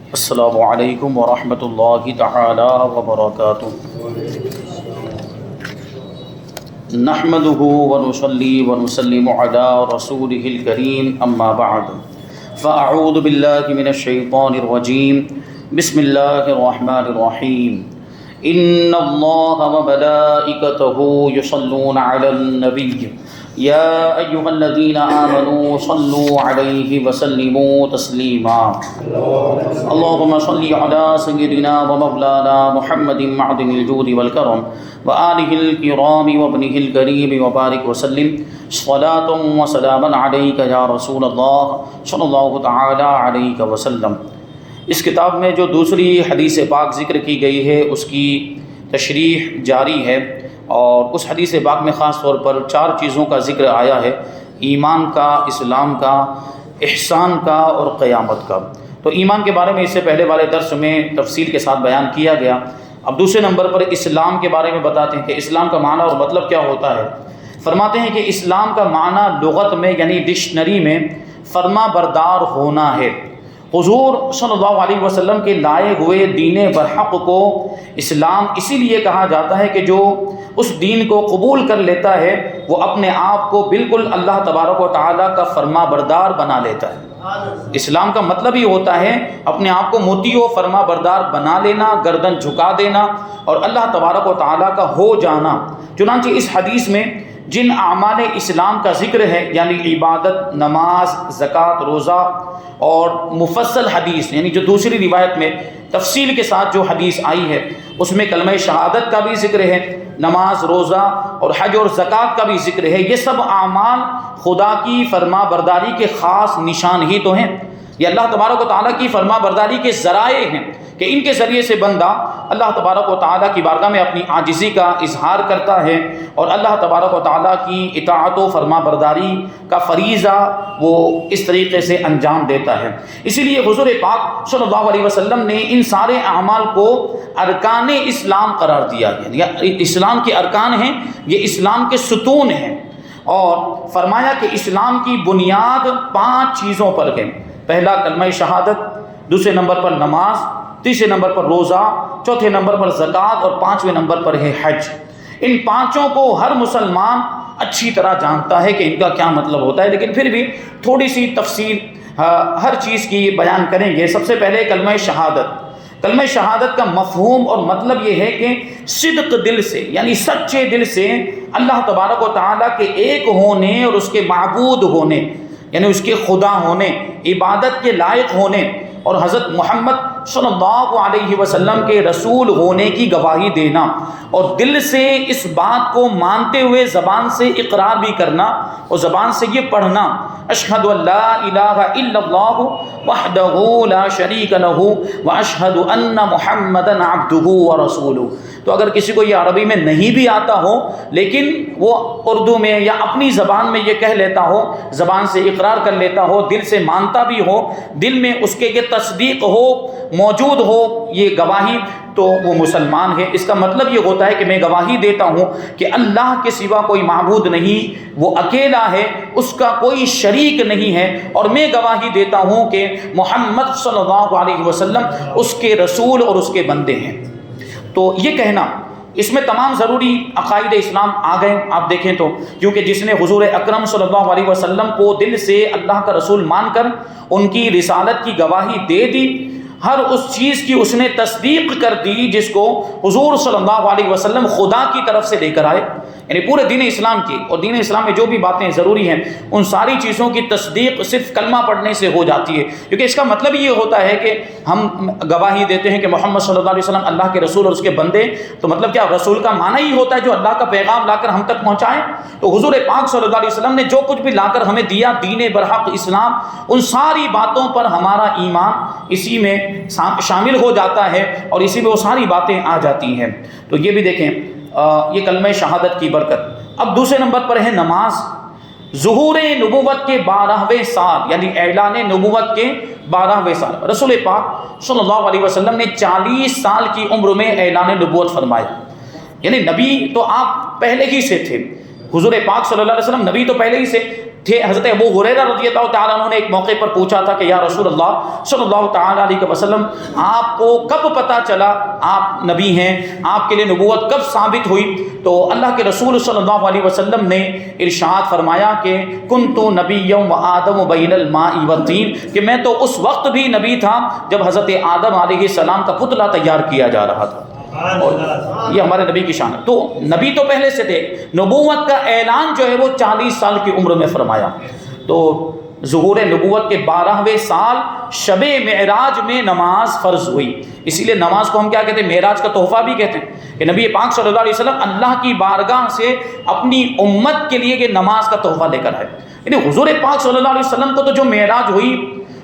السلام علیکم ورحمۃ اللہ تعالی وبرکاتہ۔ نحمده ونصلي ونسلم على رسوله الكريم اما بعد فاعوذ باللہ من الشیطان الرجیم بسم اللہ الرحمن الرحیم ان اللہ وملائکته یصلون علی النبی یا ایہا الذین آمنوا صلوا علیہ وسلموا تسلیما اللہم صلی علی سیدنا ومولانا محمد معدن الجود والکرم وآلہ الکرام وابنہ الکریم وبارک وسلم صلاۃ وسلاما علیک یا رسول اللہ صلی اللہ تعالی علیہ وسلم۔ اس کتاب میں جو دوسری حدیث پاک ذکر کی گئی ہے اس کی تشریح جاری ہے، اور اس حدیث پاک میں خاص طور پر 4 چیزوں کا ذکر آیا ہے: ایمان کا، اسلام کا، احسان کا اور قیامت کا۔ تو ایمان کے بارے میں اس سے پہلے والے درس میں تفصیل کے ساتھ بیان کیا گیا۔ اب دوسرے نمبر پر اسلام کے بارے میں بتاتے ہیں کہ اسلام کا معنی اور مطلب کیا ہوتا ہے۔ فرماتے ہیں کہ اسلام کا معنی لغت میں یعنی ڈکشنری میں فرما بردار ہونا ہے۔ حضور صلی اللہ علیہ وسلم کے لائے ہوئے دین برحق کو اسلام اسی لیے کہا جاتا ہے کہ جو اس دین کو قبول کر لیتا ہے وہ اپنے آپ کو بالکل اللہ تبارک و تعالیٰ کا فرما بردار بنا لیتا ہے۔ اسلام کا مطلب ہی ہوتا ہے اپنے آپ کو مطیع و فرما بردار بنا لینا، گردن جھکا دینا اور اللہ تبارک و تعالیٰ کا ہو جانا۔ چنانچہ اس حدیث میں جن اعمال اسلام کا ذکر ہے یعنی عبادت، نماز، زکوٰۃ، روزہ اور مفصل حدیث یعنی جو دوسری روایت میں تفصیل کے ساتھ جو حدیث آئی ہے اس میں کلمہ شہادت کا بھی ذکر ہے، نماز، روزہ اور حج اور زکوٰۃ کا بھی ذکر ہے۔ یہ سب اعمال خدا کی فرما برداری کے خاص نشان ہی تو ہیں، یہ اللہ تبارک و تعالیٰ کی فرما برداری کے ذرائع ہیں کہ ان کے ذریعے سے بندہ اللہ تبارک و تعالیٰ کی بارگاہ میں اپنی عاجزی کا اظہار کرتا ہے اور اللہ تبارک و تعالیٰ کی اطاعت و فرما برداری کا فریضہ وہ اس طریقے سے انجام دیتا ہے۔ اسی لیے حضور پاک صلی اللہ علیہ وسلم نے ان سارے اعمال کو ارکان اسلام قرار دیا، یعنی اسلام کے ارکان ہیں، یہ اسلام کے ستون ہیں، اور فرمایا کہ اسلام کی بنیاد 5 چیزوں پر ہے۔ پہلا کلمہ شہادت، دوسرے نمبر پر نماز، تیسرے نمبر پر روزہ، چوتھے نمبر پر زکوٰۃ اور 5ویں نمبر پر ہے حج۔ ان 5 کو ہر مسلمان اچھی طرح جانتا ہے کہ ان کا کیا مطلب ہوتا ہے، لیکن پھر بھی تھوڑی سی تفصیل ہر چیز کی بیان کریں گے۔ سب سے پہلے کلمہ شہادت۔ کلمہ شہادت کا مفہوم اور مطلب یہ ہے کہ صدق دل سے یعنی سچے دل سے اللہ تبارک و تعالیٰ کے ایک ہونے اور اس کے معبود ہونے یعنی اس کے خدا ہونے، عبادت کے لائق ہونے اور حضرت محمد صلی اللہ علیہ وسلم کے رسول ہونے کی گواہی دینا، اور دل سے اس بات کو مانتے ہوئے زبان سے اقرار بھی کرنا اور زبان سے یہ پڑھنا: اشہد ان لا الہ الا اللہ وحدہ لا شریک لہ واشہد ان محمدا عبدہ ورسولہ۔ تو اگر کسی کو یہ عربی میں نہیں بھی آتا ہو لیکن وہ اردو میں یا اپنی زبان میں یہ کہہ لیتا ہو، زبان سے اقرار کر لیتا ہو، دل سے مانتا بھی ہو، دل میں اس کے یہ تصدیق ہو، موجود ہو یہ گواہی، تو وہ مسلمان ہے۔ اس کا مطلب یہ ہوتا ہے کہ میں گواہی دیتا ہوں کہ اللہ کے سوا کوئی معبود نہیں، وہ اکیلا ہے، اس کا کوئی شریک نہیں ہے، اور میں گواہی دیتا ہوں کہ محمد صلی اللہ علیہ وسلم اس کے رسول اور اس کے بندے ہیں۔ تو یہ کہنا، اس میں تمام ضروری عقائد اسلام آ گئے آپ دیکھیں تو، کیونکہ جس نے حضور اکرم صلی اللہ علیہ وسلم کو دل سے اللہ کا رسول مان کر ان کی رسالت کی گواہی دے دی، ہر اس چیز کی اس نے تصدیق کر دی جس کو حضور صلی اللہ علیہ وسلم خدا کی طرف سے لے کر آئے، یعنی پورے دین اسلام کی، اور دین اسلام میں جو بھی باتیں ضروری ہیں ان ساری چیزوں کی تصدیق صرف کلمہ پڑھنے سے ہو جاتی ہے، کیونکہ اس کا مطلب یہ ہوتا ہے کہ ہم گواہی دیتے ہیں کہ محمد صلی اللہ علیہ وسلم اللہ کے رسول اور اس کے بندے، تو مطلب کیا؟ رسول کا معنی ہی ہوتا ہے جو اللہ کا پیغام لا کر ہم تک پہنچائے۔ تو حضور پاک صلی اللہ علیہ وسلم نے جو کچھ بھی لا کر ہمیں دیا، دین برحق اسلام، ان ساری باتوں پر ہمارا ایمان اسی میں شامل ہو جاتا ہے اور اسی میں وہ ساری باتیں آ جاتی ہیں۔ تو یہ بھی دیکھیں یہ کلمہ شہادت کی برکت۔ اب دوسرے نمبر پر ہے نماز۔ ظہور نبوت کے 12ویں سال یعنی اعلان نبوت کے 12ویں سال رسول پاک صلی اللہ علیہ وسلم نے 40 سال کی عمر میں اعلان نبوت فرمایا، یعنی نبی تو آپ پہلے ہی سے تھے، حضور پاک صلی اللہ علیہ وسلم نبی تو پہلے ہی سے تھے حضرت ابو ہریرہ رضی اللہ تعالیٰ عنہ نے ایک موقع پر پوچھا تھا کہ یا رسول اللہ صلی اللہ تعالیٰ علیہ وسلم آپ کو کب پتہ چلا آپ نبی ہیں، آپ کے لیے نبوت کب ثابت ہوئی؟ تو اللہ کے رسول صلی اللہ علیہ وسلم نے ارشاد فرمایا کہ کنت نبی و آدم بین الماء والطین، کہ میں تو اس وقت بھی نبی تھا جب حضرت آدم علیہ السلام کا پتلا تیار کیا جا رہا تھا، اور یہ ہمارے نبی کی شان ہے۔ تو نبی تو پہلے سے تھے، نبوت کا اعلان جو ہے وہ 40 سال کی عمر میں فرمایا۔ تو ظہور نبوت کے 12ویں سال شب معراج میں نماز فرض ہوئی، اسی لیے نماز کو ہم کیا کہتے ہیں؟ معراج کا تحفہ بھی کہتے ہیں، کہ نبی پاک صلی اللہ علیہ وسلم اللہ کی بارگاہ سے اپنی امت کے لیے یہ نماز کا تحفہ لے کر آئے۔ یعنی حضور پاک صلی اللہ علیہ وسلم کو تو جو معراج ہوئی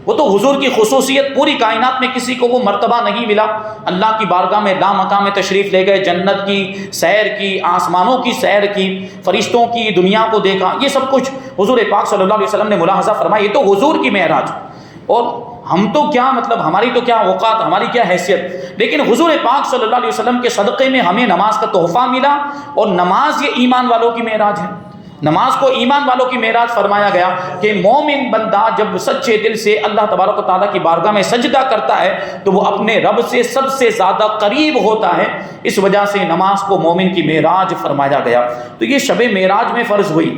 وہ تو حضور کی خصوصیت، پوری کائنات میں کسی کو وہ مرتبہ نہیں ملا۔ اللہ کی بارگاہ میں لامقام تشریف لے گئے، جنت کی سیر کی، آسمانوں کی سیر کی، فرشتوں کی دنیا کو دیکھا، یہ سب کچھ حضور پاک صلی اللہ علیہ وسلم نے ملاحظہ فرمایا۔ یہ تو حضور کی معراج، اور ہم تو کیا مطلب، ہماری تو کیا اوقات، ہماری کیا حیثیت، لیکن حضور پاک صلی اللہ علیہ وسلم کے صدقے میں ہمیں نماز کا تحفہ ملا، اور نماز یہ ایمان والوں کی معراج ہے۔ نماز کو ایمان والوں کی معراج فرمایا گیا کہ مومن بندہ جب سچے دل سے اللہ تبارک و تعالیٰ کی بارگاہ میں سجدہ کرتا ہے تو وہ اپنے رب سے سب سے زیادہ قریب ہوتا ہے، اس وجہ سے نماز کو مومن کی معراج فرمایا گیا۔ تو یہ شب معراج میں فرض ہوئی۔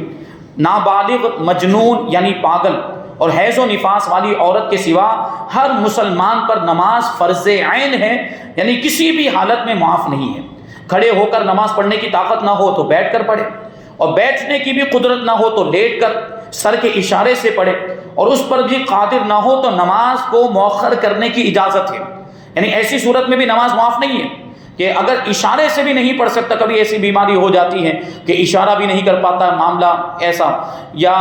نابالغ، مجنون یعنی پاگل اور حیض و نفاس والی عورت کے سوا ہر مسلمان پر نماز فرض عین ہے، یعنی کسی بھی حالت میں معاف نہیں ہے۔ کھڑے ہو کر نماز پڑھنے کی طاقت نہ ہو تو بیٹھ کر پڑھے، اور بیٹھنے کی بھی قدرت نہ ہو تو لیٹ کر سر کے اشارے سے پڑھے، اور اس پر بھی قادر نہ ہو تو نماز کو مؤخر کرنے کی اجازت ہے۔ یعنی ایسی صورت میں بھی نماز معاف نہیں ہے کہ اگر اشارے سے بھی نہیں پڑھ سکتا، کبھی ایسی بیماری ہو جاتی ہے کہ اشارہ بھی نہیں کر پاتا معاملہ ایسا، یا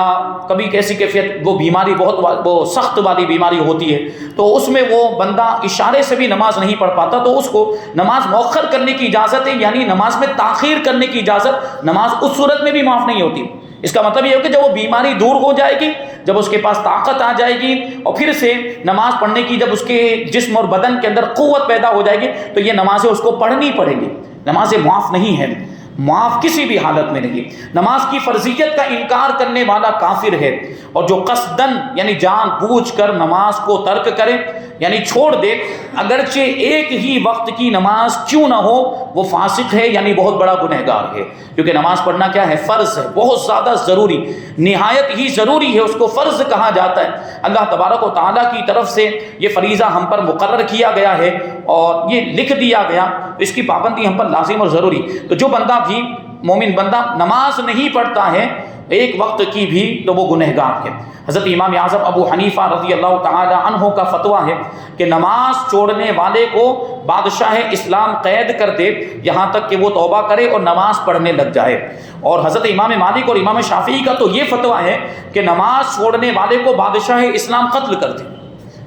کبھی کیسی کیفیت وہ بیماری بہت وہ سخت والی بیماری ہوتی ہے، تو اس میں وہ بندہ اشارے سے بھی نماز نہیں پڑھ پاتا، تو اس کو نماز مؤخر کرنے کی اجازت ہے، یعنی نماز میں تاخیر کرنے کی اجازت۔ نماز اس صورت میں بھی معاف نہیں ہوتی۔ اس کا مطلب یہ ہے کہ جب وہ بیماری دور ہو جائے گی، جب اس کے پاس طاقت آ جائے گی، اور پھر سے نماز پڑھنے کی جب اس کے جسم اور بدن کے اندر قوت پیدا ہو جائے گی، تو یہ نمازیں اس کو پڑھنی پڑیں گی۔ نمازیں معاف نہیں ہیں، معاف کسی بھی حالت میں نہیں۔ نماز کی فرضیت کا انکار کرنے والا کافر ہے، اور جو قصدن یعنی جان بوجھ کر نماز کو ترک کرے یعنی چھوڑ دے، اگرچہ ایک ہی وقت کی نماز کیوں نہ ہو، وہ فاسق ہے، یعنی بہت بڑا گنہگار ہے۔ کیونکہ نماز پڑھنا کیا ہے؟ فرض ہے، بہت زیادہ ضروری، نہایت ہی ضروری ہے، اس کو فرض کہا جاتا ہے۔ اللہ تبارک و تعالیٰ کی طرف سے یہ فریضہ ہم پر مقرر کیا گیا ہے اور یہ لکھ دیا گیا، اس کی پابندی ہم پر لازم اور ضروری۔ تو جو بندہ بھی مومن بندہ نماز نہیں پڑھتا ہے ایک وقت کی بھی، تو وہ گنہگار ہے۔ حضرت امام اعظم ابو حنیفہ رضی اللہ تعالی عنہ کا فتویٰ ہے کہ نماز چھوڑنے والے کو بادشاہ اسلام قید کر دے یہاں تک کہ وہ توبہ کرے اور نماز پڑھنے لگ جائے۔ اور حضرت امام مالک اور امام شافعی کا تو یہ فتویٰ ہے کہ نماز چھوڑنے والے کو بادشاہ اسلام قتل کر دے۔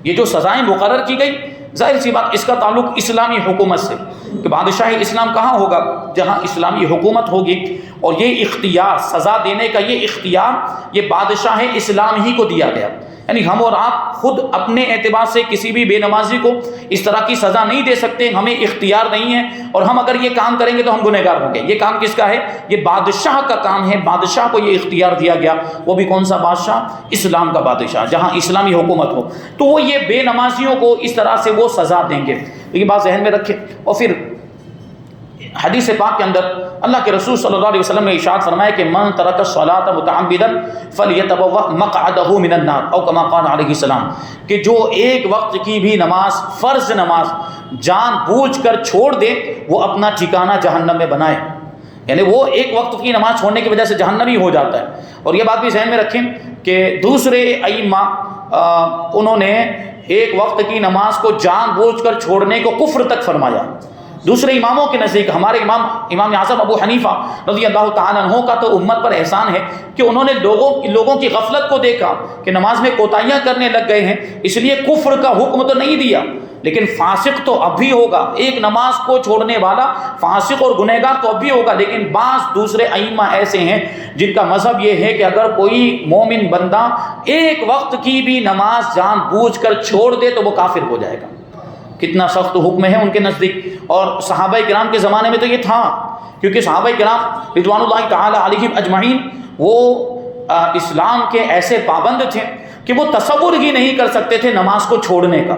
یہ جو سزائیں مقرر کی گئی، ظاہر سی بات اس کا تعلق اسلامی حکومت سے، کہ بادشاہ اسلام کہاں ہوگا؟ جہاں اسلامی حکومت ہوگی، اور یہ اختیار سزا دینے کا یہ اختیار یہ بادشاہ اسلام ہی کو دیا گیا۔ یعنی ہم اور آپ خود اپنے اعتبار سے کسی بھی بے نمازی کو اس طرح کی سزا نہیں دے سکتے، ہمیں اختیار نہیں ہے، اور ہم اگر یہ کام کریں گے تو ہم گنہگار ہوں گے۔ یہ کام کس کا ہے؟ یہ بادشاہ کا کام ہے، بادشاہ کو یہ اختیار دیا گیا، وہ بھی کون سا بادشاہ؟ اسلام کا بادشاہ، جہاں اسلامی حکومت ہو، تو وہ یہ بے نمازیوں کو اس طرح سے وہ سزا دیں گے۔ یہ بات ذہن میں رکھیں۔ اور پھر حدیث پاک کے اندر اللہ کے رسول صلی اللہ علیہ وسلم نے ارشاد فرمایا کہ من ترک الصلاۃ متعمدا فلیتبوأ مقعدہ من النار، او کما قال علیہ السلام، کہ جو ایک وقت کی بھی نماز، فرض نماز جان بوجھ کر چھوڑ دے، وہ اپنا ٹھکانہ جہنم میں بنائے۔ یعنی وہ ایک وقت کی نماز چھوڑنے کی وجہ سے جہنمی ہو جاتا ہے۔ اور یہ بات بھی ذہن میں رکھیں کہ دوسرے ائمہ انہوں نے ایک وقت کی نماز کو جان بوجھ کر چھوڑنے کو کفر تک فرمایا۔ دوسرے اماموں کے نزدیک ہمارے امام اعظم ابو حنیفہ رضی اللہ تعالیٰ عنہ کا تو امت پر احسان ہے کہ انہوں نے لوگوں کی غفلت کو دیکھا کہ نماز میں کوتاہیاں کرنے لگ گئے ہیں، اس لیے کفر کا حکم تو نہیں دیا، لیکن فاسق تو اب بھی ہوگا، ایک نماز کو چھوڑنے والا فاسق اور گنہگار تو اب بھی ہوگا۔ لیکن بعض دوسرے ائمہ ایسے ہیں جن کا مذہب یہ ہے کہ اگر کوئی مومن بندہ ایک وقت کی بھی نماز جان بوجھ کر چھوڑ دے تو وہ کافر ہو جائے گا۔ کتنا سخت حکم ہے ان کے نزدیک، اور صحابہ کرام کے زمانے میں تو یہ تھا، کیونکہ صحابہ کرام رضوان اللہ تعالی علیہم اجمعین وہ اسلام کے ایسے پابند تھے کہ وہ تصور ہی نہیں کر سکتے تھے نماز کو چھوڑنے کا،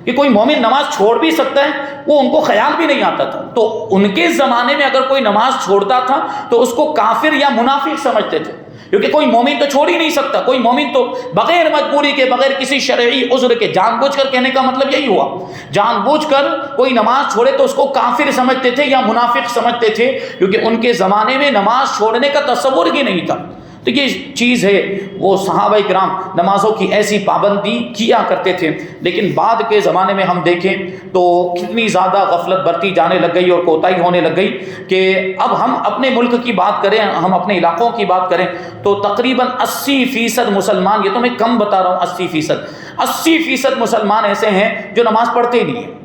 کہ کوئی مومن نماز چھوڑ بھی سکتا ہے، وہ ان کو خیال بھی نہیں آتا تھا۔ تو ان کے زمانے میں اگر کوئی نماز چھوڑتا تھا تو اس کو کافر یا منافق سمجھتے تھے، کیونکہ کوئی مومن تو چھوڑ ہی نہیں سکتا، کوئی مومن تو بغیر مجبوری کے، بغیر کسی شرعی عذر کے، جان بوجھ کر کہنے کا مطلب یہی ہوا، جان بوجھ کر کوئی نماز چھوڑے تو اس کو کافر سمجھتے تھے یا منافق سمجھتے تھے، کیونکہ ان کے زمانے میں نماز چھوڑنے کا تصور ہی نہیں تھا۔ تو یہ چیز ہے، وہ صحابہ کرام نمازوں کی ایسی پابندی کیا کرتے تھے، لیکن بعد کے زمانے میں ہم دیکھیں تو کتنی زیادہ غفلت برتی جانے لگ گئی اور کوتاہی ہونے لگ گئی کہ اب ہم اپنے ملک کی بات کریں، ہم اپنے علاقوں کی بات کریں تو تقریباً 80% مسلمان، یہ تو میں کم بتا رہا ہوں، 80% مسلمان ایسے ہیں جو نماز پڑھتے ہی نہیں ہیں،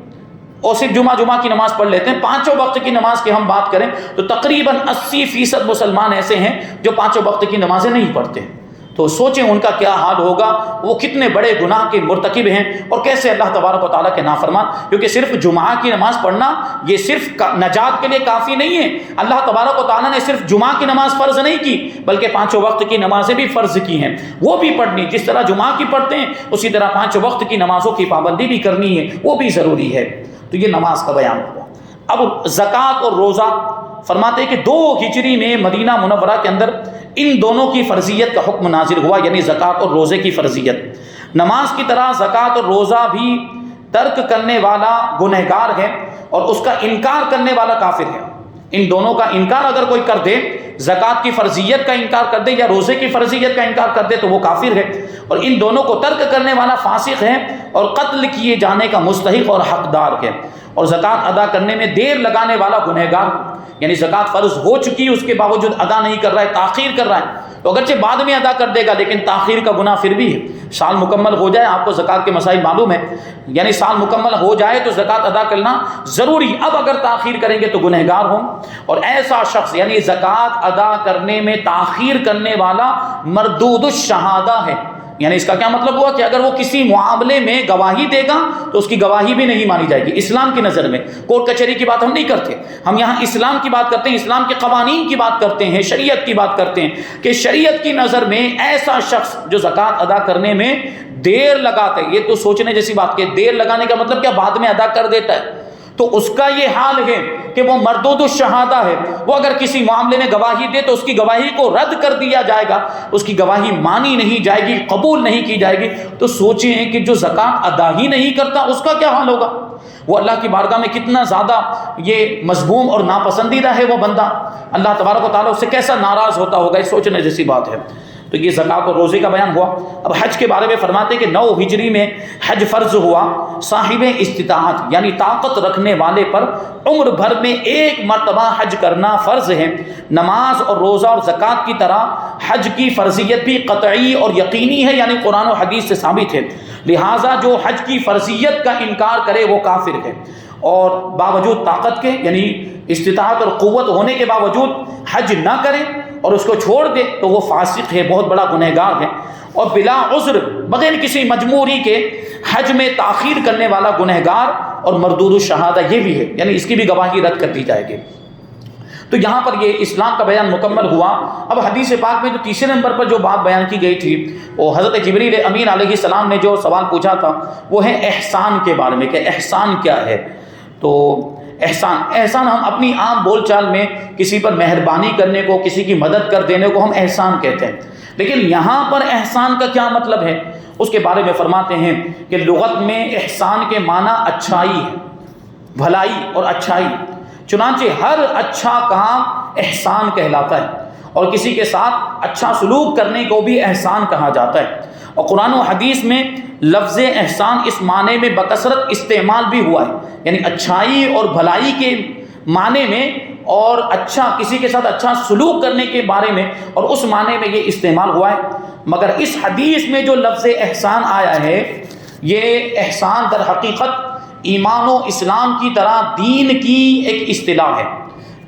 اور صرف جمعہ کی نماز پڑھ لیتے ہیں۔ پانچوں وقت کی نماز کی ہم بات کریں تو تقریباً 80% مسلمان ایسے ہیں جو پانچوں وقت کی نمازیں نہیں پڑھتے۔ تو سوچیں ان کا کیا حال ہوگا، وہ کتنے بڑے گناہ کے مرتکب ہیں، اور کیسے اللہ تبارک و تعالیٰ کے نافرمان۔ کیونکہ صرف جمعہ کی نماز پڑھنا یہ صرف نجات کے لیے کافی نہیں ہے، اللہ تبارک و تعالیٰ نے صرف جمعہ کی نماز فرض نہیں کی بلکہ پانچوں وقت کی نمازیں بھی فرض کی ہیں، وہ بھی پڑھنی، جس طرح جمعہ کی پڑھتے ہیں اسی طرح پانچوں وقت کی نمازوں کی پابندی بھی کرنی ہے، وہ بھی ضروری ہے۔ تو یہ نماز کا بیان ہوا۔ اب زکوٰۃ اور روزہ، فرماتے ہیں کہ 2 ہجری میں مدینہ منورہ کے اندر ان دونوں کی فرضیت کا حکم نازل ہوا، یعنی زکوٰۃ اور روزے کی فرضیت۔ نماز کی طرح زکوٰۃ اور روزہ بھی ترک کرنے والا گنہگار ہے اور اس کا انکار کرنے والا کافر ہے۔ ان دونوں کا انکار اگر کوئی کر دے، زکوٰۃ کی فرضیت کا انکار کر دے یا روزے کی فرضیت کا انکار کر دے تو وہ کافر ہے، اور ان دونوں کو ترک کرنے والا فاسق ہے اور قتل کیے جانے کا مستحق اور حقدار ہے۔ اور زکوٰۃ ادا کرنے میں دیر لگانے والا گنہگار، یعنی زکوٰۃ فرض ہو چکی اس کے باوجود ادا نہیں کر رہا ہے، تاخیر کر رہا ہے، تو اگرچہ بعد میں ادا کر دے گا لیکن تاخیر کا گناہ پھر بھی ہے۔ سال مکمل ہو جائے، آپ کو زکوٰۃ کے مسائل معلوم ہے، یعنی سال مکمل ہو جائے تو زکوٰۃ ادا کرنا ضروری، اب اگر تاخیر کریں گے تو گنہگار ہوں۔ اور ایسا شخص یعنی زکوٰۃ ادا کرنے میں تاخیر کرنے والا مردود الشہادہ ہے، یعنی اس کا کیا مطلب ہوا کہ اگر وہ کسی معاملے میں گواہی دے گا تو اس کی گواہی بھی نہیں مانی جائے گی اسلام کی نظر میں۔ کورٹ کچہری کی بات ہم نہیں کرتے، ہم یہاں اسلام کی بات کرتے ہیں، اسلام کے قوانین کی بات کرتے ہیں، شریعت کی بات کرتے ہیں کہ شریعت کی نظر میں ایسا شخص جو زکوٰۃ ادا کرنے میں دیر لگاتا ہے، یہ تو سوچنے جیسی بات کہ دیر لگانے کا مطلب کیا، بعد میں ادا کر دیتا ہے، تو اس کا یہ حال ہے کہ وہ مردود الشہادہ ہے، وہ اگر کسی معاملے میں گواہی دے تو اس کی گواہی کو رد کر دیا جائے گا، اس کی گواہی مانی نہیں جائے گی، قبول نہیں کی جائے گی۔ تو سوچیں کہ جو زکوٰۃ ادا ہی نہیں کرتا اس کا کیا حال ہوگا، وہ اللہ کی بارگاہ میں کتنا زیادہ یہ مذموم اور ناپسندیدہ ہے وہ بندہ، اللہ تبارک و تعالیٰ اس سے کیسا ناراض ہوتا ہوگا، یہ سوچنے جیسی بات ہے۔ تو یہ زکوٰۃ اور روزے کا بیان ہوا۔ اب حج کے بارے میں فرماتے ہیں کہ 9 ہجری میں حج فرض ہوا، صاحب استطاعت یعنی طاقت رکھنے والے پر عمر بھر میں 1 مرتبہ حج کرنا فرض ہے۔ نماز اور روزہ اور زکوٰۃ کی طرح حج کی فرضیت بھی قطعی اور یقینی ہے، یعنی قرآن و حدیث سے ثابت ہے، لہٰذا جو حج کی فرضیت کا انکار کرے وہ کافر ہے، اور باوجود طاقت کے یعنی استطاعت اور قوت ہونے کے باوجود حج نہ کرے اور اس کو چھوڑ دے تو وہ فاسق ہے، بہت بڑا گنہگار ہے، اور بلا عذر بغیر کسی مجبوری کے حج میں تاخیر کرنے والا گنہگار اور مردود الشہادہ یہ بھی ہے، یعنی اس کی بھی گواہی رد کر دی جائے گی۔ تو یہاں پر یہ اسلام کا بیان مکمل ہوا۔ اب حدیث پاک میں جو تیسرے نمبر پر جو بات بیان کی گئی تھی وہ حضرت جبریل امین علیہ السلام نے جو سوال پوچھا تھا وہ ہے احسان کے بارے میں، کہ احسان کیا ہے۔ تو احسان ہم اپنی عام بول چال میں کسی پر مہربانی کرنے کو، کسی کی مدد کر دینے کو ہم احسان کہتے ہیں، لیکن یہاں پر احسان کا کیا مطلب ہے اس کے بارے میں فرماتے ہیں کہ لغت میں احسان کے معنی اچھائی ہے، بھلائی اور اچھائی، چنانچہ ہر اچھا کام احسان کہلاتا ہے، اور کسی کے ساتھ اچھا سلوک کرنے کو بھی احسان کہا جاتا ہے۔ اور قرآن و حدیث میں لفظ احسان اس معنی میں بکثرت استعمال بھی ہوا ہے، یعنی اچھائی اور بھلائی کے معنی میں، اور اچھا کسی کے ساتھ اچھا سلوک کرنے کے بارے میں، اور اس معنی میں یہ استعمال ہوا ہے۔ مگر اس حدیث میں جو لفظ احسان آیا ہے، یہ احسان در حقیقت ایمان و اسلام کی طرح دین کی ایک اصطلاح ہے،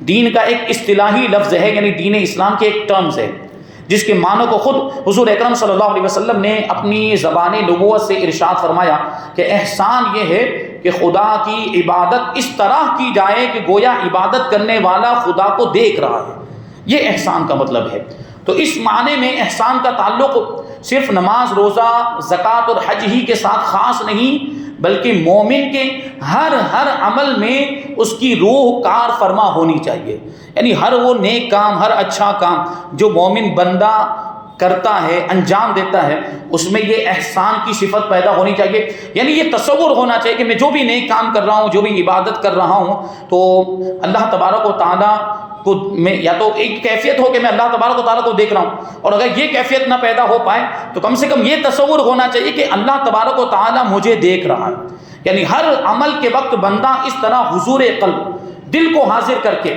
دین کا ایک اصطلاحی لفظ ہے، یعنی دین اسلام کے ایک ٹرمز ہے جس کے معنی کو خود حضور اکرم صلی اللہ علیہ وسلم نے اپنی زبان نبوت سے ارشاد فرمایا کہ احسان یہ ہے کہ خدا کی عبادت اس طرح کی جائے کہ گویا عبادت کرنے والا خدا کو دیکھ رہا ہے، یہ احسان کا مطلب ہے۔ تو اس معنی میں احسان کا تعلق صرف نماز، روزہ، زکوٰۃ اور حج ہی کے ساتھ خاص نہیں، بلکہ مومن کے ہر عمل میں اس کی روح کار فرما ہونی چاہیے. یعنی ہر وہ نیک کام، ہر اچھا کام جو مومن بندہ کرتا ہے، انجام دیتا ہے، اس میں یہ احسان کی صفت پیدا ہونی چاہیے. یعنی یہ تصور ہونا چاہیے کہ میں جو بھی نیک کام کر رہا ہوں، جو بھی عبادت کر رہا ہوں، تو اللہ تبارک و تعالیٰ کو میں یا تو ایک کیفیت ہو کہ میں اللہ تبارک و تعالیٰ کو دیکھ رہا ہوں، اور اگر یہ کیفیت نہ پیدا ہو پائے تو کم سے کم یہ تصور ہونا چاہیے کہ اللہ تبارک و تعالیٰ مجھے دیکھ رہا ہے. یعنی ہر عمل کے وقت بندہ اس طرح حضور قلب، دل کو حاضر کر کے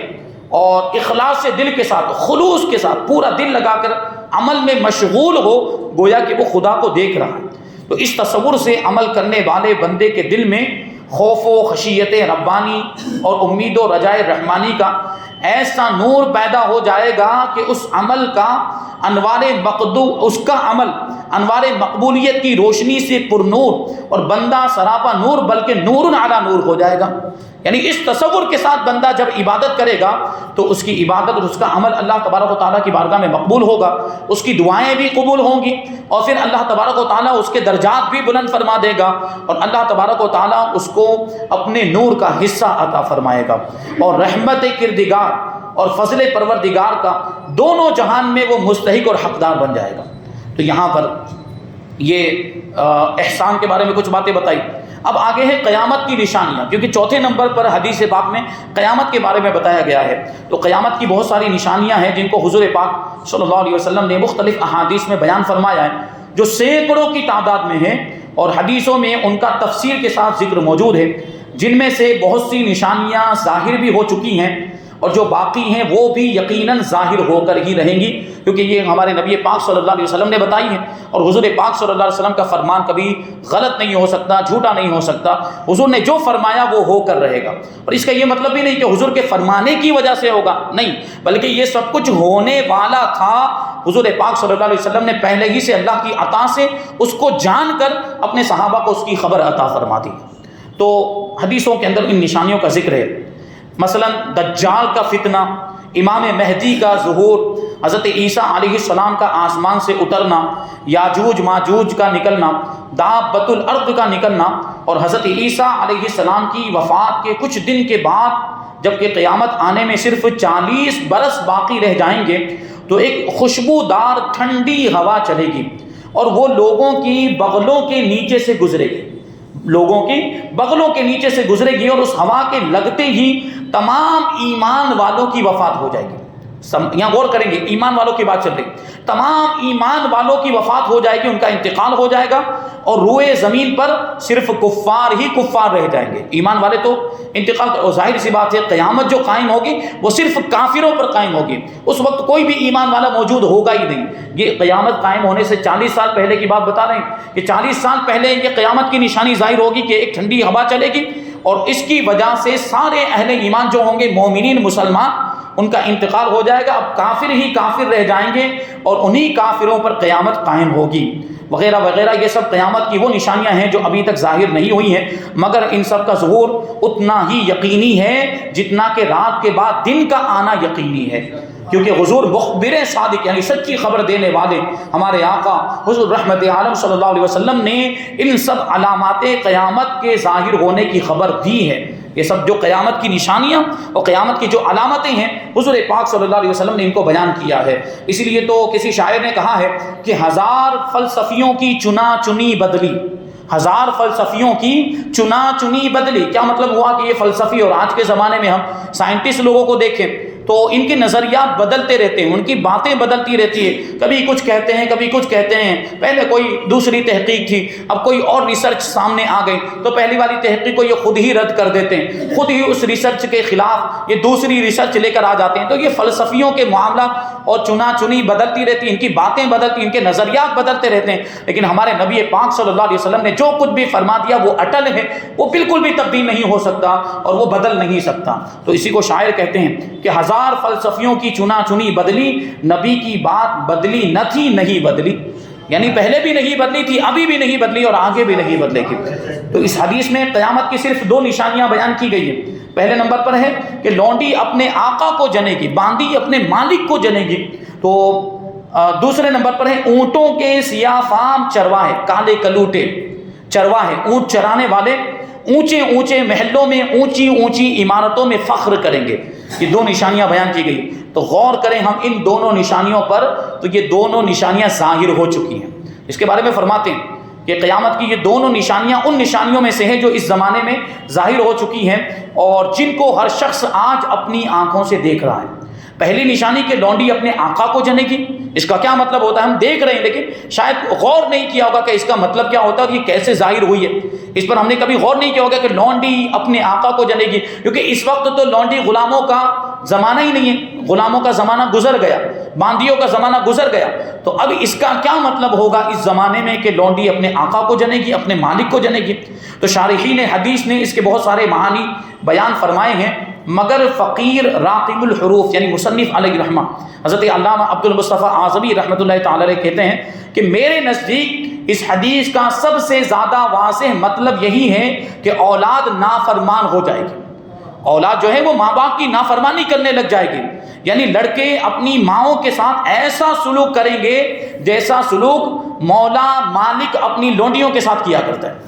اور اخلاص سے دل کے ساتھ، خلوص کے ساتھ پورا دل لگا کر عمل میں مشغول ہو، گویا کہ وہ خدا کو دیکھ رہا ہے. تو اس تصور سے عمل کرنے والے بندے کے دل میں خوف و خشیت ربانی اور امید و رجائے رحمانی کا ایسا نور پیدا ہو جائے گا کہ اس عمل کا اس کا عمل انوار مقبولیت کی روشنی سے پر نور، اور بندہ سراپا نور بلکہ نور علی نور ہو جائے گا. یعنی اس تصور کے ساتھ بندہ جب عبادت کرے گا تو اس کی عبادت اور اس کا عمل اللہ تبارک و تعالیٰ کی بارگاہ میں مقبول ہوگا، اس کی دعائیں بھی قبول ہوں گی، اور پھر اللہ تبارک و تعالیٰ اس کے درجات بھی بلند فرما دے گا، اور اللہ تبارک و تعالیٰ اس کو اپنے نور کا حصہ عطا فرمائے گا، اور رحمت کردگار اور فضل پروردگار کا دونوں جہان میں وہ مستحق اور حقدار بن جائے گا. تو یہاں پر یہ احسان کے بارے میں کچھ باتیں بتائی. اب آگے ہے قیامت کی نشانیاں، کیونکہ چوتھے نمبر پر حدیث پاک میں قیامت کے بارے میں بتایا گیا ہے. تو قیامت کی بہت ساری نشانیاں ہیں جن کو حضور پاک صلی اللہ علیہ وسلم نے مختلف احادیث میں بیان فرمایا ہے، جو سینکڑوں کی تعداد میں ہیں، اور حدیثوں میں ان کا تفصیل کے ساتھ ذکر موجود ہے، جن میں سے بہت سی نشانیاں ظاہر بھی ہو چکی ہیں، اور جو باقی ہیں وہ بھی یقیناً ظاہر ہو کر ہی رہیں گی، کیونکہ یہ ہمارے نبی پاک صلی اللہ علیہ وسلم نے بتائی ہیں، اور حضور پاک صلی اللہ علیہ وسلم کا فرمان کبھی غلط نہیں ہو سکتا، جھوٹا نہیں ہو سکتا. حضور نے جو فرمایا وہ ہو کر رہے گا. اور اس کا یہ مطلب بھی نہیں کہ حضور کے فرمانے کی وجہ سے ہوگا، نہیں، بلکہ یہ سب کچھ ہونے والا تھا. حضور پاک صلی اللہ علیہ وسلم نے پہلے ہی سے اللہ کی عطا سے اس کو جان کر اپنے صحابہ کو اس کی خبر عطا فرما دی. تو حدیثوں کے اندر ان نشانیوں کا ذکر ہے، مثلا دجال کا فتنہ، امام مہدی کا ظہور، حضرت عیسیٰ علیہ السلام کا آسمان سے اترنا، یاجوج ماجوج کا نکلنا، دابۃ الارض کا نکلنا، اور حضرت عیسیٰ علیہ السلام کی وفات کے کچھ دن کے بعد جبکہ قیامت آنے میں صرف 40 برس باقی رہ جائیں گے، تو ایک خوشبودار ٹھنڈی ہوا چلے گی، اور وہ لوگوں کی بغلوں کے نیچے سے گزرے گی، لوگوں کی بغلوں کے نیچے سے گزرے گی، اور اس ہوا کے لگتے ہی تمام ایمان والوں کی وفات ہو جائے گی. یہاں غور کریں گے، ایمان والوں کی بات چل رہی، تمام ایمان والوں کی وفات ہو جائے گی، ان کا انتقال ہو جائے گا، اور روئے زمین پر صرف کفار ہی کفار رہ جائیں گے. ایمان والے تو انتقال، اور ظاہر سی بات ہے قیامت جو قائم ہوگی وہ صرف کافروں پر قائم ہوگی، اس وقت کوئی بھی ایمان والا موجود ہوگا ہی نہیں. یہ قیامت قائم ہونے سے 40 سال پہلے کی بات بتا رہے ہیں کہ 40 سال پہلے یہ قیامت کی نشانی ظاہر ہوگی کہ ایک ٹھنڈی ہوا چلے گی، اور اس کی وجہ سے سارے اہل ایمان جو ہوں گے، مومنین مسلمان، ان کا انتقال ہو جائے گا. اب کافر ہی کافر رہ جائیں گے، اور انہی کافروں پر قیامت قائم ہوگی، وغیرہ وغیرہ. یہ سب قیامت کی وہ نشانیاں ہیں جو ابھی تک ظاہر نہیں ہوئی ہیں، مگر ان سب کا ظہور اتنا ہی یقینی ہے جتنا کہ رات کے بعد دن کا آنا یقینی ہے. کیونکہ حضور مخبر صادق، یعنی سچی خبر دینے والے ہمارے آقا حضور رحمت عالم صلی اللہ علیہ وسلم نے ان سب علامات قیامت کے ظاہر ہونے کی خبر دی ہے. یہ سب جو قیامت کی نشانیاں اور قیامت کی جو علامتیں ہیں، حضور پاک صلی اللہ علیہ وسلم نے ان کو بیان کیا ہے. اسی لیے تو کسی شاعر نے کہا ہے کہ 1000 فلسفیوں کی چنا چنی بدلی، 1000 فلسفیوں کی چنا چنی بدلی. کیا مطلب ہوا کہ یہ فلسفی، اور آج کے زمانے میں ہم سائنٹسٹ لوگوں کو دیکھیں تو ان کے نظریات بدلتے رہتے ہیں، ان کی باتیں بدلتی رہتی ہے، کبھی کچھ کہتے ہیں کبھی کچھ کہتے ہیں. پہلے کوئی دوسری تحقیق تھی، اب کوئی اور ریسرچ سامنے آ گئی، تو پہلی والی تحقیق کو یہ خود ہی رد کر دیتے ہیں، خود ہی اس ریسرچ کے خلاف یہ دوسری ریسرچ لے کر آ جاتے ہیں. تو یہ فلسفیوں کے معاملات اور چنا چنی بدلتی رہتی ہیں، ان کی باتیں بدلتی، ان کے نظریات بدلتے رہتے ہیں. لیکن ہمارے نبی پاک صلی اللہ علیہ وسلم نے جو کچھ بھی فرما دیا وہ اٹل ہے، وہ بالکل بھی تبدیل نہیں ہو سکتا اور وہ بدل نہیں سکتا. تو اسی کو شاعر کہتے ہیں کہ 1000 فلسفیوں کی چنا چنی بدلی، نبی کی بات بدلی نہ تھی نہیں بدلی. یعنی پہلے بھی نہیں بدلی تھی، ابھی بھی نہیں بدلی، اور آگے بھی نہیں بدلے گی. تو اس حدیث میں قیامت کی صرف 2 نشانیاں بیان کی گئی ہیں. پہلے نمبر پر ہے کہ لونڈی اپنے آقا کو جنے گی، باندی اپنے مالک کو جنے گی. تو دوسرے نمبر پر ہیں اونٹوں کے سیاہ فام چرواہے، کالے کلوٹے چرواہے، اونٹ چرانے والے اونچے اونچے محلوں میں اونچی اونچی عمارتوں میں فخر کریں گے۔ یہ دو نشانیاں بیان کی گئی، تو غور کریں ہم ان دونوں نشانیوں پر، تو یہ دونوں نشانیاں ظاہر ہو چکی ہیں۔ اس کے بارے میں فرماتے ہیں کہ قیامت کی یہ دونوں نشانیاں ان نشانیوں میں سے ہیں جو اس زمانے میں ظاہر ہو چکی ہیں اور جن کو ہر شخص آج اپنی آنکھوں سے دیکھ رہا ہے۔ پہلی نشانی کہ لونڈی اپنے آقا کو جنے گی۔ اس کا کیا مطلب ہوتا ہے ہم دیکھ رہے ہیں، لیکن شاید غور نہیں کیا ہوگا کہ اس کا مطلب کیا ہوتا ہے، یہ کیسے ظاہر ہوئی ہے۔ اس پر ہم نے کبھی غور نہیں کیا ہوگا کہ لونڈی اپنے آقا کو جنے گی، کیونکہ اس وقت تو لونڈی غلاموں کا زمانہ ہی نہیں ہے، غلاموں کا زمانہ گزر گیا، باندیوں کا زمانہ گزر گیا۔ تو اب اس کا کیا مطلب ہوگا اس زمانے میں کہ لونڈی اپنے آقا کو جنے گی، اپنے مالک کو جنے گی؟ تو شارحین حدیث نے اس کے بہت سارے معانی بیان فرمائے ہیں، مگر فقیر راقب الحروف یعنی مصنف علیہ رحمہ حضرت علامہ عبد المصطفیٰ اعظمی رحمۃ اللہ تعالی علیہ کہتے ہیں کہ میرے نزدیک اس حدیث کا سب سے زیادہ واضح مطلب یہی ہے کہ اولاد نافرمان ہو جائے گی، اولاد جو ہے وہ ماں باپ کی نافرمانی کرنے لگ جائے گی، یعنی لڑکے اپنی ماؤں کے ساتھ ایسا سلوک کریں گے جیسا سلوک مولا مالک اپنی لونڈیوں کے ساتھ کیا کرتا ہے۔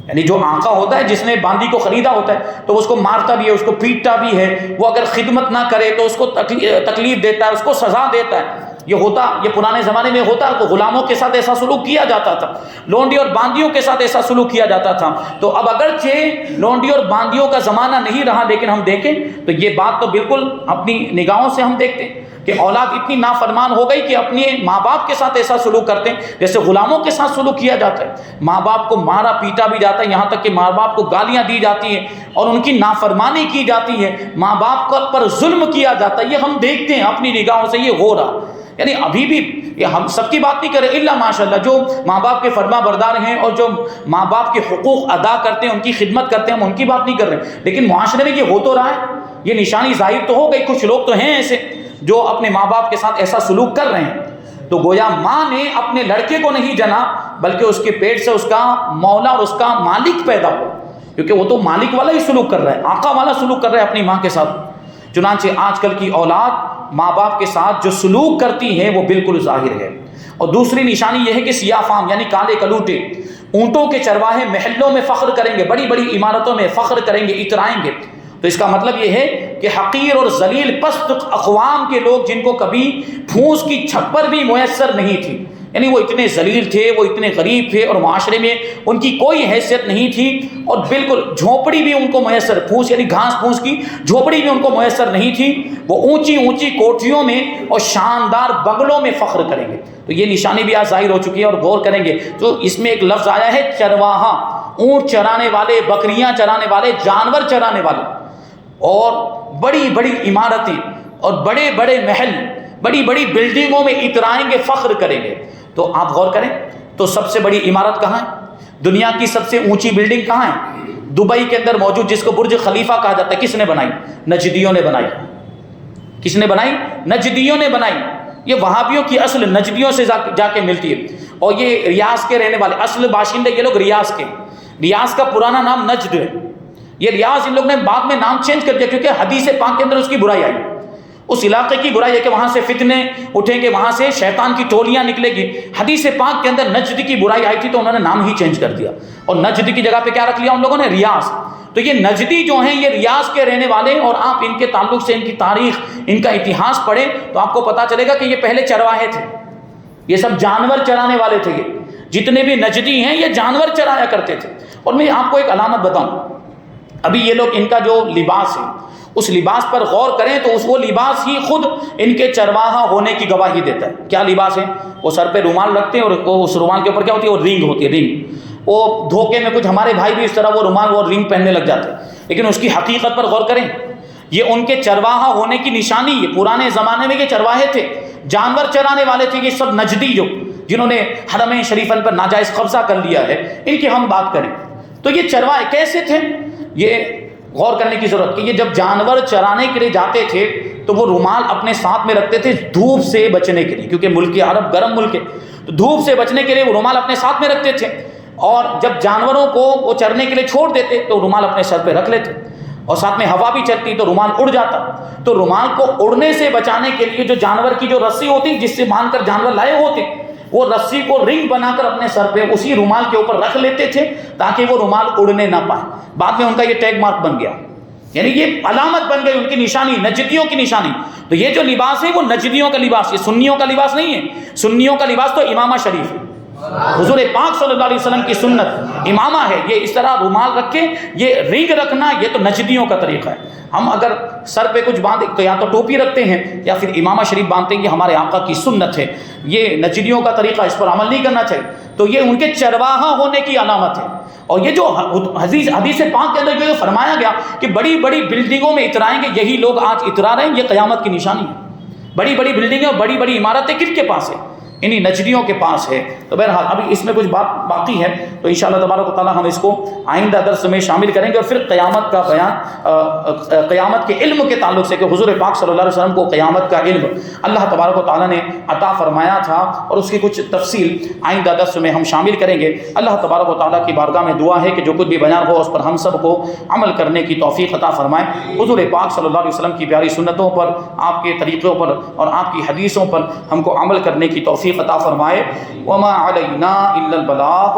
یعنی جو آقا ہوتا ہے جس نے باندی کو خریدا ہوتا ہے تو اس کو مارتا بھی ہے، اس کو پیٹتا بھی ہے، وہ اگر خدمت نہ کرے تو اس کو تکلیف دیتا ہے، اس کو سزا دیتا ہے۔ یہ پرانے زمانے میں ہوتا تو غلاموں کے ساتھ ایسا سلوک کیا جاتا تھا، لونڈی اور باندیوں کے ساتھ ایسا سلوک کیا جاتا تھا۔ تو اب اگرچہ لونڈی اور باندیوں کا زمانہ نہیں رہا، لیکن ہم دیکھیں تو یہ بات تو بالکل اپنی نگاہوں سے ہم دیکھتے ہیں کہ اولاد اتنی نافرمان ہو گئی کہ اپنے ماں باپ کے ساتھ ایسا سلوک کرتے ہیں جیسے غلاموں کے ساتھ سلوک کیا جاتا ہے۔ ماں باپ کو مارا پیٹا بھی جاتا ہے، یہاں تک کہ ماں باپ کو گالیاں دی جاتی ہیں اور ان کی نافرمانی کی جاتی ہے، ماں باپ پر ظلم کیا جاتا ہے۔ یہ ہم دیکھتے ہیں اپنی نگاہوں سے، یہ ہو رہا۔ یعنی ابھی بھی یہ ہم سب کی بات نہیں کریں، الا ماشاءاللہ جو ماں باپ کے فرما بردار ہیں اور جو ماں باپ کے حقوق ادا کرتے ہیں، ان کی خدمت کرتے ہیں، ہم ان کی بات نہیں کر رہے، لیکن معاشرے میں یہ ہو تو رہا ہے، یہ نشانی ظاہر تو ہو گئی۔ کچھ لوگ تو ہیں ایسے جو اپنے ماں باپ کے ساتھ ایسا سلوک کر رہے ہیں۔ تو گویا ماں نے اپنے لڑکے کو نہیں جنا، بلکہ اس کے پیٹ سے اس کا مولا اور اس کا مالک پیدا ہو، کیونکہ وہ تو مالک والا ہی سلوک کر رہا ہے، آقا والا سلوک کر رہا ہے اپنی ماں کے ساتھ۔ چنانچہ آج کل کی اولاد ماں باپ کے ساتھ جو سلوک کرتی ہے وہ بالکل ظاہر ہے۔ اور دوسری نشانی یہ ہے کہ سیاہ فام یعنی کالے کلوٹے اونٹوں کے چرواہے محلوں میں فخر کریں گے، بڑی بڑی عمارتوں میں فخر کریں گے، اترائیں گے۔ تو اس کا مطلب یہ ہے کہ حقیر اور ذلیل پست اقوام کے لوگ جن کو کبھی پھوس کی چھپر بھی میسر نہیں تھی، یعنی وہ اتنے ذلیل تھے، وہ اتنے غریب تھے اور معاشرے میں ان کی کوئی حیثیت نہیں تھی، اور بالکل جھونپڑی بھی ان کو میسر، پھوس یعنی گھاس پھوس کی جھونپڑی بھی ان کو میسر نہیں تھی، وہ اونچی اونچی کوٹھیوں میں اور شاندار بنگلوں میں فخر کریں گے۔ تو یہ نشانی بھی آج ظاہر ہو چکی ہے، اور غور کریں گے تو اس میں ایک لفظ آیا ہے چرواہا، اونٹ چرانے والے، بکریاں چرانے والے، جانور چرانے والے، اور بڑی بڑی عمارتیں اور بڑے بڑے محل، بڑی بڑی بلڈنگوں میں اترائیں گے، فخر کریں گے۔ تو آپ غور کریں تو سب سے بڑی عمارت کہاں ہے؟ دنیا کی سب سے اونچی بلڈنگ کہاں ہے؟ دبئی کے اندر موجود، جس کو برج خلیفہ کہا جاتا ہے۔ کس نے بنائی؟ نجدیوں نے بنائی۔ کس نے بنائی؟ نجدیوں نے بنائی۔ یہ وہابیوں کی اصل نجدیوں سے جا کے ملتی ہے، اور یہ ریاض کے رہنے والے اصل باشندے یہ لوگ ریاض کے، ریاض کا پرانا نام نجد ہے۔ یہ ریاض ان لوگ نے بعد میں نام چینج کر دیا کیونکہ حدیث پاک کے اندر اس کی برائی آئی، اس علاقے کی برائی ہے کہ وہاں سے فتنے اٹھیں گے، وہاں سے شیطان کی ٹولیاں نکلے گی۔ حدیث پاک کے اندر نجد کی برائی آئی تھی تو انہوں نے نام ہی چینج کر دیا، اور نجد کی جگہ پہ کیا رکھ لیا ان لوگوں نے؟ ریاض۔ تو یہ نجدی جو ہیں یہ ریاض کے رہنے والے، اور آپ ان کے تعلق سے ان کی تاریخ، ان کا اتہاس پڑھیں تو آپ کو پتا چلے گا کہ یہ پہلے چرواہے تھے، یہ سب جانور چرانے والے تھے۔ یہ جتنے بھی نجدی ہیں یہ جانور چرایا کرتے تھے۔ اور میں آپ کو ایک علامت بتاؤں، ابھی یہ لوگ ان کا جو لباس ہے اس لباس پر غور کریں تو وہ لباس ہی خود ان کے چرواہا ہونے کی گواہی دیتا ہے۔ کیا لباس ہے؟ وہ سر پہ رومال رکھتے ہیں، اور اس رومال کے اوپر کیا ہوتی ہے؟ وہ رنگ ہوتی ہے، رنگ۔ وہ دھوکے میں کچھ ہمارے بھائی بھی اس طرح وہ رومال اور رنگ پہننے لگ جاتے ہیں، لیکن اس کی حقیقت پر غور کریں، یہ ان کے چرواہا ہونے کی نشانی ہے۔ پرانے زمانے میں یہ چرواہے تھے، جانور چرانے والے تھے۔ یہ سب نجدی جو جنہوں نے حرمین شریفین پر ناجائز قبضہ کر لیا ہے، ان کی ہم بات کریں تو یہ چرواہے کیسے تھے؟ یہ غور کرنے کی ضرورت کہ یہ جب جانور چرانے کے لیے جاتے تھے تو وہ رومال اپنے ساتھ میں رکھتے تھے دھوپ سے بچنے کے لیے، کیونکہ ملک عرب گرم ملک ہے، تو دھوپ سے بچنے کے لیے وہ رومال اپنے ساتھ میں رکھتے تھے، اور جب جانوروں کو وہ چرنے کے لیے چھوڑ دیتے تو رومال اپنے سر پہ رکھ لیتے۔ اور ساتھ میں ہوا بھی چلتی تو رومال اڑ جاتا. تو رومال کو اڑنے سے بچانے کے لیے جو جانور کی جو رسی ہوتی جس سے باندھ کر جانور لائے ہوتے، وہ رسی کو رنگ بنا کر اپنے سر پہ اسی رومال کے اوپر رکھ لیتے تھے تاکہ وہ رومال اڑنے نہ پائے. بعد میں ان کا یہ ٹیگ مارک بن گیا، یعنی یہ علامت بن گئی ان کی نشانی، نجدیوں کی نشانی. تو یہ جو لباس ہے وہ نجدیوں کا لباس، یہ سنیوں کا لباس نہیں ہے. سنیوں کا لباس تو امامہ شریف ہے، حضور پاک صلی اللہ علیہ وسلم کی سنت امامہ ہے. یہ اس طرح رومال رکھ کے یہ رنگ رکھنا یہ تو نجدیوں کا طریقہ ہے. ہم اگر سر پہ کچھ باندھے تو یا تو ٹوپی رکھتے ہیں یا پھر امامہ شریف باندھتے ہیں، یہ ہمارے آقا کی سنت ہے. یہ نجدیوں کا طریقہ، اس پر عمل نہیں کرنا چاہیے. تو یہ ان کے چرواہا ہونے کی علامت ہے. اور یہ جو حدیث پاک کے اندر جو فرمایا گیا کہ بڑی بڑی بلڈنگوں میں اترائیں گے، یہی لوگ آج اترا رہے ہیں، یہ قیامت کی نشانی ہے. بڑی بڑی بلڈنگیں اور بڑی بڑی عمارتیں کن کے پاس ہے؟ انہی نجدیوں کے پاس ہے. تو بہرحال ابھی اس میں کچھ بات باقی ہے، تو انشاءاللہ تبارک و تعالی ہم اس کو آئندہ درس میں شامل کریں گے. اور پھر قیامت کا بیان، قیامت کے علم کے تعلق سے کہ حضور پاک صلی اللہ علیہ وسلم کو قیامت کا علم اللہ تبارک و تعالی نے عطا فرمایا تھا، اور اس کی کچھ تفصیل آئندہ درس میں ہم شامل کریں گے. اللہ تبارک و تعالی کی بارگاہ میں دعا ہے کہ جو کچھ بھی بیان ہو اس پر ہم سب کو عمل کرنے کی توفیق عطا فرمائے. حضور پاک صلی اللہ علیہ وسلم کی پیاری سنتوں پر، آپ کے طریقوں پر اور آپ کی حدیثوں پر ہم کو عمل کرنے کی توفیق عطا فرمائے. وما علینا الا البلاغ.